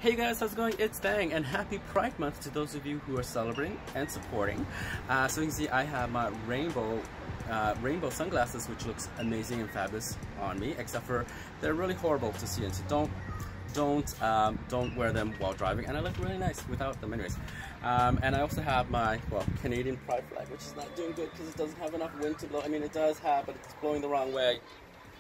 Hey guys, how's it going? It's Thang, and happy Pride Month to those of you who are celebrating and supporting. So you can see I have my rainbow sunglasses, which looks amazing and fabulous on me, except for they're really horrible to see, and so don't wear them while driving, and I look really nice without them anyways. And I also have my, well, Canadian Pride flag, which is not doing good because it doesn't have enough wind to blow. I mean, it does have, but it's blowing the wrong way.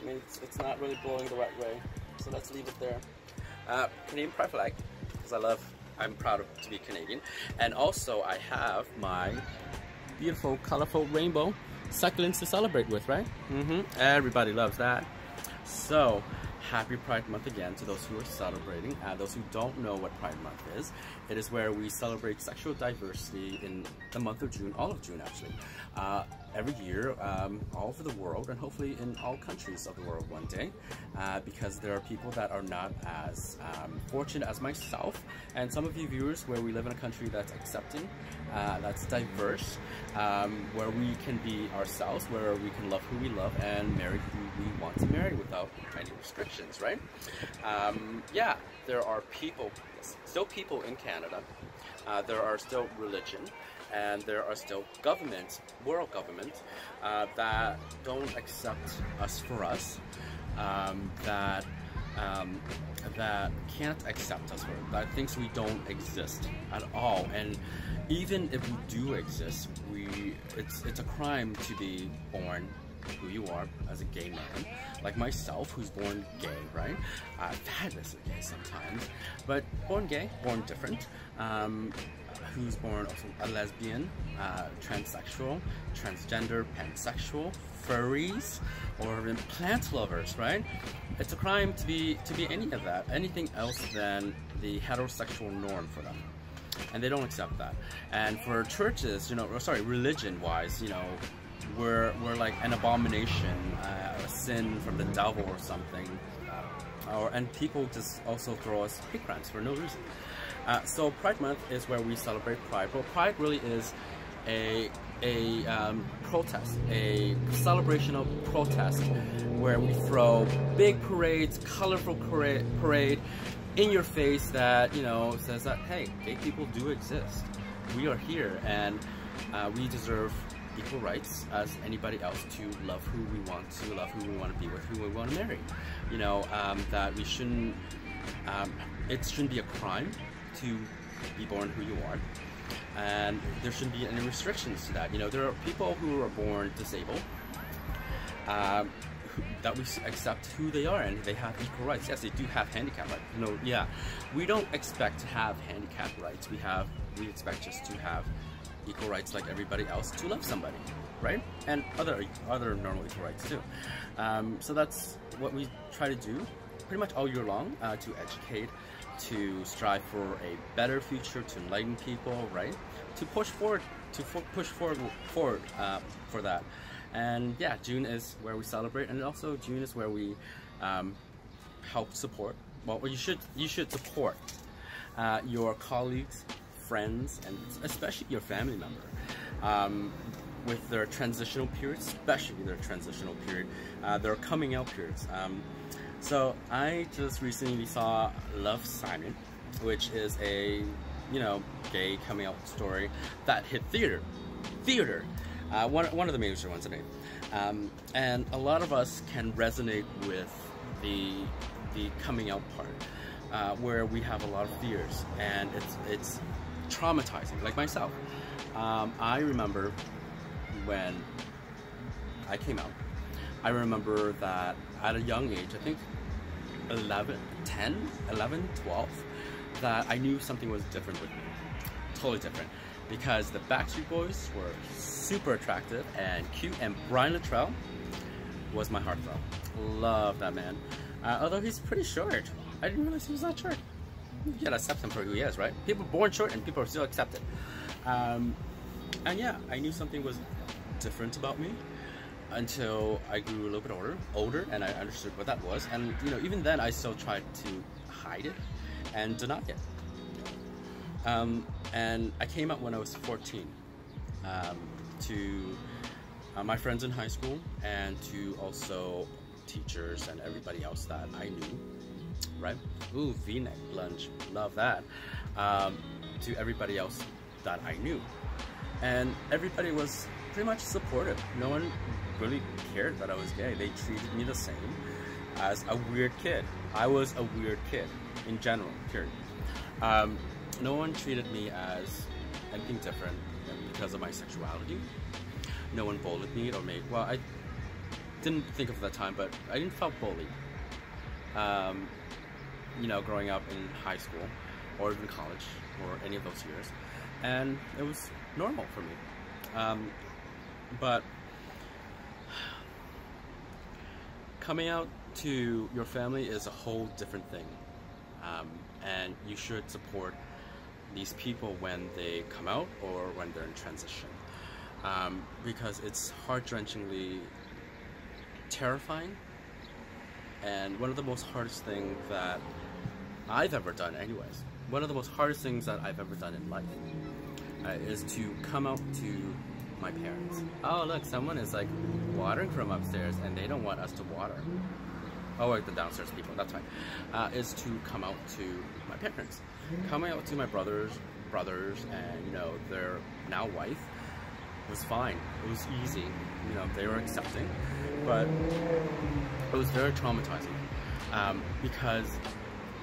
I mean, it's not really blowing the right way, so let's leave it there. Canadian Pride flag, because I'm proud to be Canadian. And also I have my beautiful, colorful rainbow succulents to celebrate with, right? Everybody loves that. So, happy Pride Month again to those who are celebrating. Those who don't know what Pride Month is, it is where we celebrate sexual diversity in the month of June, all of June actually, every year, all over the world, and hopefully in all countries of the world one day, because there are people that are not as fortunate as myself, and some of you viewers where we live in a country that's accepting, that's diverse, where we can be ourselves, where we can love who we love and marry who we want to marry without any restrictions, right? Yeah, there are people, still people in Canada, there are still religion, and there are still governments, world governments, that don't accept us for us, that can't accept us for it, that thinks we don't exist at all. And even if we do exist, it's a crime to be born who you are as a gay man, like myself, who's born gay, right? Fabulously gay sometimes, but born gay, born different. Who's born also a lesbian, transsexual, transgender, pansexual, furries, or even plant lovers, right? It's a crime to be any of that, anything else than the heterosexual norm for them. And they don't accept that. And for churches, religion-wise, we're like an abomination, a sin from the devil or something. And people just also throw us hate crimes for no reason. So Pride Month is where we celebrate Pride. Well, Pride really is a protest, a celebrational protest, where we throw big parades, colorful parade in your face that, says that, hey, gay people do exist. We are here, and we deserve equal rights as anybody else to love who we want to love, who we want to be with, who we want to marry. That we shouldn't, it shouldn't be a crime to be born who you are, and there shouldn't be any restrictions to that. There are people who are born disabled, that we accept who they are, and they have equal rights. Yes, they do have handicap rights. Yeah, we don't expect to have handicap rights. We expect just to have equal rights like everybody else to love somebody, right? And other normal equal rights too. So that's what we try to do pretty much all year long, to educate, to strive for a better future, to enlighten people, right? To push forward, for that. And yeah, June is where we celebrate, and also June is where we help support. Well, you should support your colleagues, friends, and especially your family member with their transitional periods, especially their transitional period, their coming out periods. So I just recently saw Love, Simon, which is a, gay coming out story that hit theater. One of the major ones today. And a lot of us can resonate with the coming out part, where we have a lot of fears, and it's traumatizing, like myself. I remember when I came out, I remember that at a young age, I think 11, 12, that I knew something was different with me, totally different, because the Backstreet Boys were super attractive and cute, and Brian Luttrell was my heartthrob. Love that man. Although he's pretty short. I didn't realize he was that short. You gotta accept him for who he is, right? People born short and people are still accepted. And yeah, I knew something was different about me until I grew a little bit older, and I understood what that was. And even then, I still tried to hide it and deny it. And I came out when I was 14 to my friends in high school, and to also teachers and everybody else that I knew right? Ooh, V-neck lunge, love that. To everybody else that I knew. And everybody was pretty much supportive. No one really cared that I was gay. They treated me the same as a weird kid. I was a weird kid in general, period. No one treated me as anything different because of my sexuality. No one bullied me or made, well, I didn't think of that time, but I didn't feel bullied. You know, growing up in high school or even college or any of those years. And it was normal for me. But coming out to your family is a whole different thing. And you should support these people when they come out or when they're in transition. Because it's heart-wrenchingly terrifying, and one of the most hardest things that I've ever done anyways, one of the most hardest things that I've ever done in life is to come out to my parents. Oh look, someone is like watering from upstairs and they don't want us to water. Oh wait, the downstairs people, that's fine. Is to come out to my parents. Coming out to my brothers and, you know, their now wife was fine. It was easy, you know, they were accepting, but it was very traumatizing because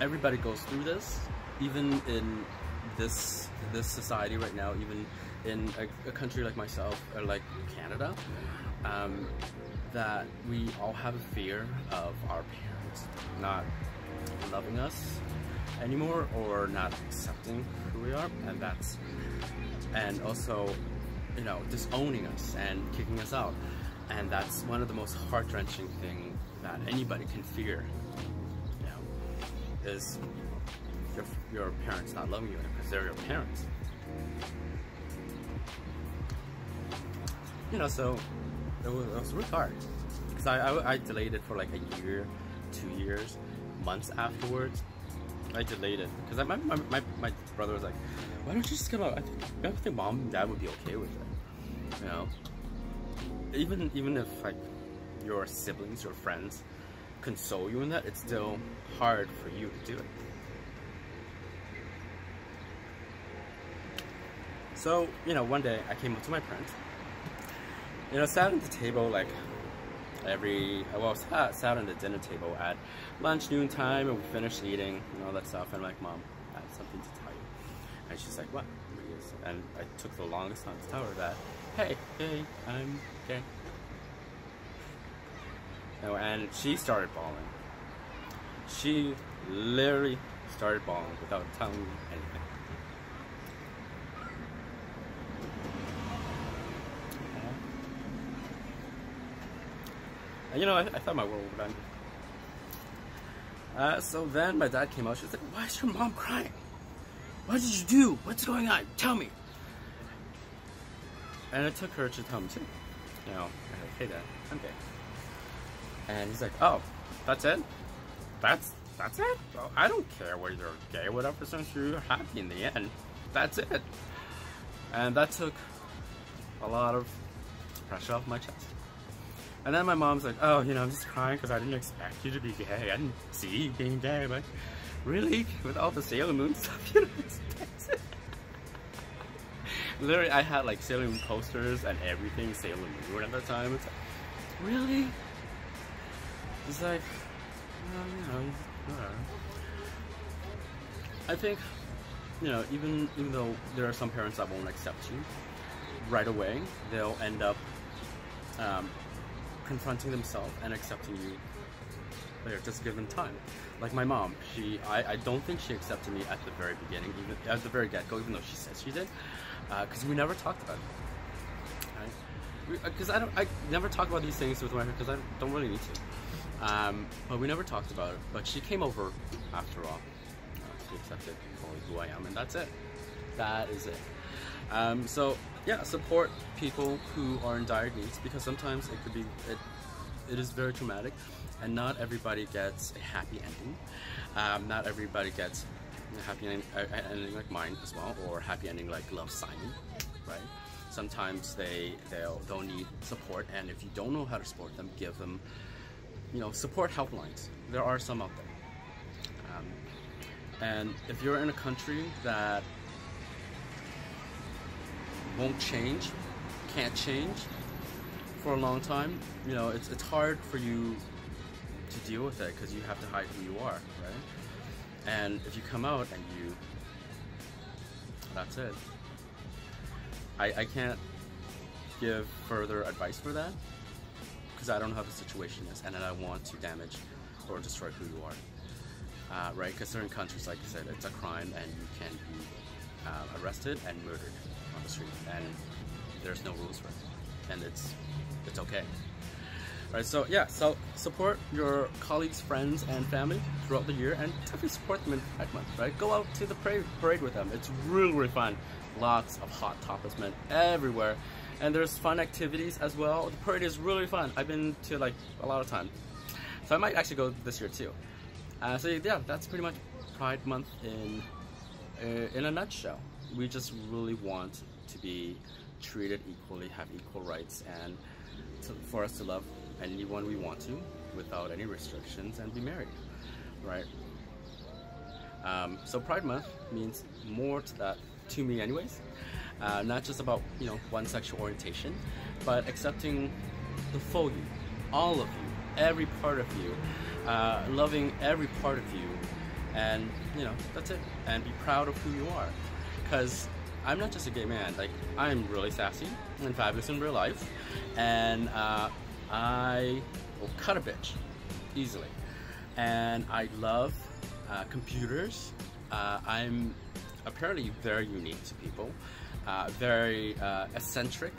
everybody goes through this, even in this society right now, even in a country like myself or like Canada, that we all have a fear of our parents not loving us anymore or not accepting who we are, and also, you know, disowning us and kicking us out. And that's one of the most heart-wrenching things that anybody can fear, you know, is your parents not loving you because they're your parents. You know, so it was really hard because I delayed it for like a year, 2 years, months afterwards. I delayed it because my brother was like, why don't you just come out? I think mom and dad would be okay with it, you know. Even if like your siblings, your friends console you in that, it's still hard for you to do it. So, you know, one day I came up to my parents, you know, sat at the table like sat on the dinner table at lunch, noon time, and we finished eating and all that stuff, and I'm like, Mom, I have something to tell you. And she's like, what? And I took the longest time to tell her that, hey, I'm gay. No, and she started bawling. She literally started bawling without telling me anything. And you know, I thought my world would end. So then my dad came out. She was like, why is your mom crying? What did you do? What's going on? Tell me. And it took her to tell me too. You know, I'm like, hey Dad, I'm gay. And he's like, oh, that's it? That's it? Well, I don't care whether you're gay or whatever, since you're happy in the end. That's it. And that took a lot of pressure off my chest. And then my mom's like, oh, you know, I'm just crying because I didn't expect you to be gay. I didn't see you being gay. But really? With all the Sailor Moon stuff, you don't expect it? Literally, I had like Sailor Moon posters and everything Sailor Moon at that time. It's like, really? It's like, well, you know, whatever. I think, you know, even though there are some parents that won't accept you right away, they'll end up confronting themselves and accepting you later. Just give them time. Like my mom, I don't think she accepted me at the very beginning, even at the very get-go, even though she says she did, because we never talked about it. Right? Because I never talk about these things with my because I don't really need to. But we never talked about it. But she came over after all. She accepted who I am, and that's it. That is it. So yeah, support people who are in dire needs, because sometimes it could be it is very traumatic, and not everybody gets a happy ending. Not everybody gets a happy ending like mine as well, or happy ending like Love, Simon, right? Sometimes they'll need support, and if you don't know how to support them, give them, you know, support helplines. There are some out there. And if you're in a country that won't change, can't change for a long time, you know, it's hard for you to deal with it because you have to hide who you are, right? And if you come out and that's it. I can't give further advice for that because I don't know how the situation is, and I don't want to damage or destroy who you are, right? Because certain countries, like I said, it's a crime and you can be arrested and murdered on the street, and there's no rules for it, and it's okay. Right, so yeah, so support your colleagues, friends, and family throughout the year, and definitely support them in Pride Month, right? Go out to the parade with them. It's really, really fun. Lots of hot topless men everywhere, and there's fun activities as well. The parade is really fun. I've been to like a lot of times, so I might actually go this year too. So yeah, that's pretty much Pride Month in a nutshell. We just really want to be treated equally, have equal rights, and for us to love anyone we want to without any restrictions and be married, right? So Pride Month means more to me anyways, not just about, you know, one sexual orientation, but accepting the full you, all of you, every part of you, loving every part of you, and you know, that's it. And be proud of who you are, because I'm not just a gay man. Like, I'm really sassy and fabulous in real life, and I will cut a bitch easily, and I love computers. I'm apparently very unique to people, very eccentric.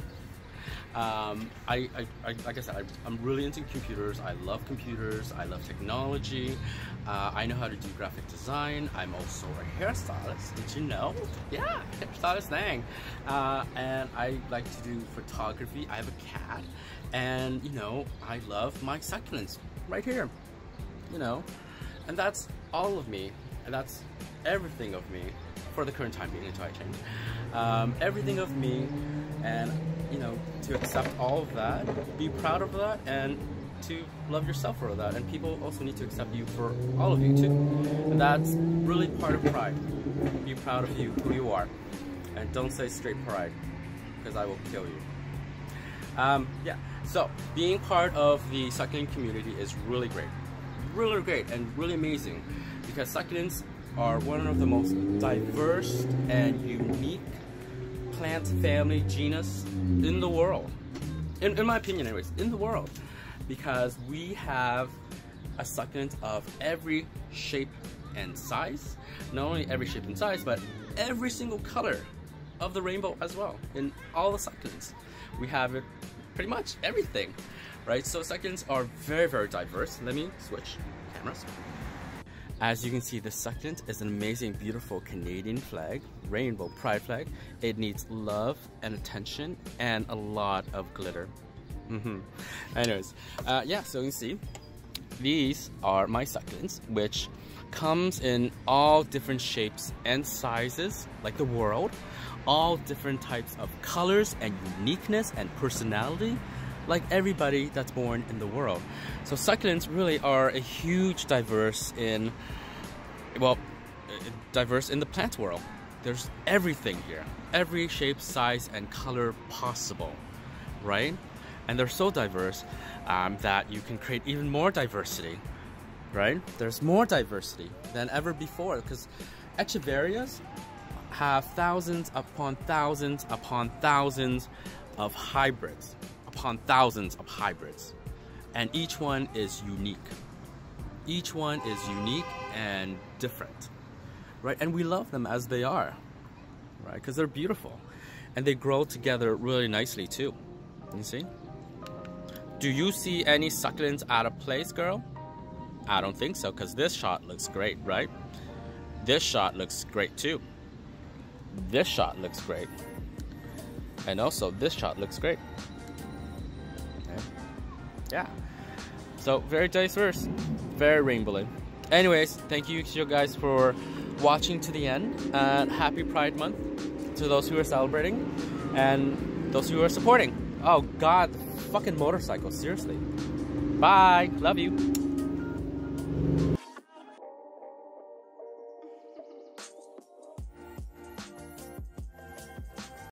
Like I said, I'm really into computers. I love computers. I love technology. I know how to do graphic design. I'm also a hairstylist. Did you know? Yeah, hairstylist Thang. And I like to do photography. I have a cat, and you know, I love my succulents right here. You know, and that's all of me, and that's everything of me for the current time being until I change. Everything of me, and you know, to accept all of that, be proud of that, and to love yourself for that. And people also need to accept you for all of you too. And that's really part of pride. Be proud of you, who you are, and don't say straight pride, because I will kill you. Yeah, so being part of the succulent community is really great, and really amazing, because succulents are one of the most diverse and unique plant family genus in the world, in my opinion anyways, in the world, because we have a succulent of every shape and size. Not only every shape and size, but every single color of the rainbow as well. In all the succulents, we have it, pretty much everything, right? So succulents are very, very diverse. Let me switch cameras. As you can see, the succulent is an amazing, beautiful Canadian flag, rainbow pride flag. It needs love and attention and a lot of glitter. Anyways, yeah, so you can see, these are my succulents, which comes in all different shapes and sizes, like the world, all different types of colors and uniqueness and personality, like everybody that's born in the world. So succulents really are a huge diverse in the plant world. There's everything here, every shape, size, and color possible, right? And they're so diverse that you can create even more diversity, right? There's more diversity than ever before, because echeverias have thousands upon thousands upon thousands of hybrids, and each one is unique. Each one is unique and different, right? And we love them as they are, right? Because they're beautiful, and they grow together really nicely too. You see? Do you see any succulents out of place, girl? I don't think so, because this shot looks great, right? This shot looks great too. This shot looks great. And also this shot looks great. Okay. Yeah. So very diverse, very rainbowy. Anyways, thank you to you guys for watching to the end. And happy Pride Month to those who are celebrating and those who are supporting. Oh God, the fucking motorcycle, seriously. Bye, love you.